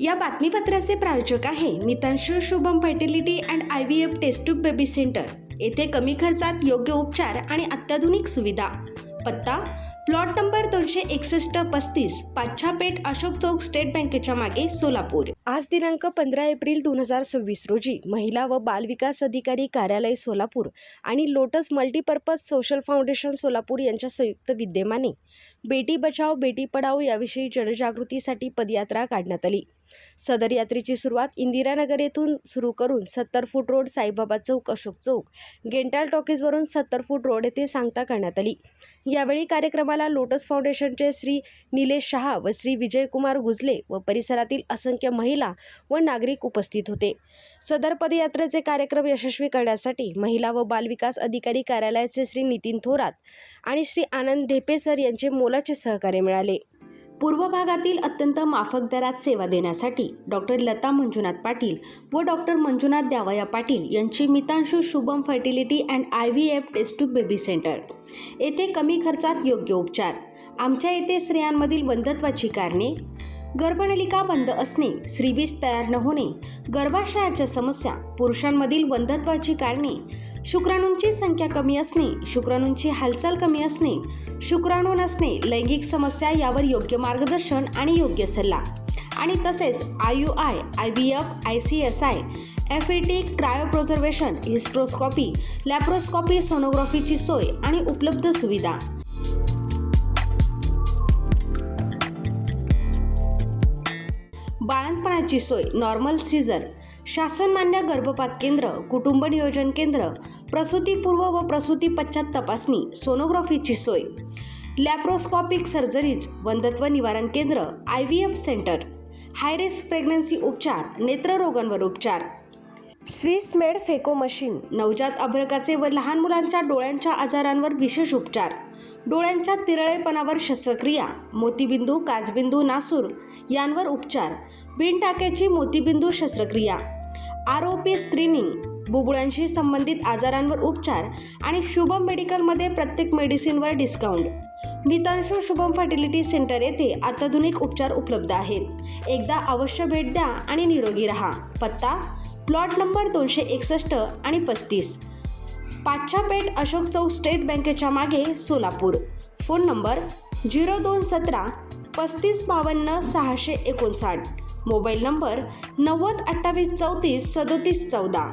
या बातमीपत्राचे प्रायोजक आहे Mitanshu Shubham fertility and IVF test tube baby centre. येथे कमी खर्चात योग्य उपचार आणि अत्याधुनिक सुविधा। पत्ता plot number 261-35 Pachhapeth Ashok Chowk state बँकेच्या मागे सोलापूर। आज दिनांक 15 एप्रिल 2026 रोजी महिला व बाल विकास अधिकारी कार्यालय सोलापूर आणि lotus multipurpose social foundation Solapur यांच्या संयुक्त विद्यमाने बेटी बचाओ बेटी पढाओ याविषयी जनजागृतीसाठी पदयात्रा काढण्यात आली। सदर यात्रेची सुरुवात इंदिरानगर येथून सुरू करून 70 फूट रोड साईबाबा चौक अशोक चौक गेंटाल टॉकीजवरून 70 फूट रोड येथे सांगता करण्यात आली। यावेळी कार्यक्रमाला लोटस फाउंडेशनचे श्री निलेश शहा व श्री विजयकुमार गुजले व परिसरातील असंख्य महिला व नागरिक उपस्थित होते। सदर पदयात्रेचे कार्यक्रम यशस्वी करण्यासाठी महिला व बाल विकास अधिकारी कार्यालयाचे श्री नितीन थोरात आणि श्री आनंद ढेपे सर यांचे मोलाचे सहकार्य मिळाले। पूर्व भागातील अत्यंत माफक दरात सेवा देण्यासाठी डॉक्टर लता मंजुनाथ पाटील व डॉक्टर मंजुनाथ द्यावया पाटील यांची Mitanshu Shubham fertility and IVF test tube baby centre. येथे कमी खर्चात योग्य उपचार। आमच्या येथे स्त्रियांमधील वंध्यत्वाची कारणे, गर्भनलिका बंद असणे, श्रीबीज तयार न होणे, गर्भाशयाच्या समस्या, पुरुषांमधील वंध्यत्वाची कारणे, शुक्राणूंची संख्या कमी असणे, शुक्राणूंची हालचाल कमी असणे, शुक्राणू नसणे, लैंगिक समस्या यावर योग्य मार्गदर्शन आणि योग्य सल्ला आणि तसेच IUI, IVF, ICSI, FET, cryopreservation, hysteroscopy, laparoscopy, सोनोग्राफीची सोय आणि उपलब्ध सुविधा। बाळंतपणाची सोय, नॉर्मल सीझर, शासनमान्य गर्भपात केंद्र, कुटुंब नियोजन केंद्र, प्रसूतीपूर्व व प्रसूती पश्चात तपासणी, सोनोग्राफीची सोय, लॅप्रोस्कोपिक सर्जरीज, वंध्यत्व निवारण केंद्र, IVF centre, high risk pregnancy उपचार, नेत्ररोगांवर उपचार, स्विस मेड फेको मशीन, नवजात अर्भकाचे व लहान मुलांच्या डोळ्यांच्या आजारांवर विशेष उपचार, डोळ्यांच्या तिरळेपणावर शस्त्रक्रिया, मोतीबिंदू, काचबिंदू, नासूर यांवर उपचार, बिनटाक्याची मोतीबिंदू शस्त्रक्रिया, ROP स्क्रीनिंग, बुबुळांशी संबंधित आजारांवर उपचार आणि शुभम मेडिकलमध्ये प्रत्येक मेडिसिनवर डिस्काउंट। मितांशू शुभम फर्टिलिटी सेंटर येथे अत्याधुनिक उपचार उपलब्ध आहेत। एकदा अवश्य भेट द्या आणि निरोगी रहा। पत्ता प्लॉट नंबर 261 आणि 35 पाच्छापेठ अशोक चौक स्टेट बँकेच्या मागे Solapur. Phone number 0217 3552 659, mobile number 90 28 34 37 14।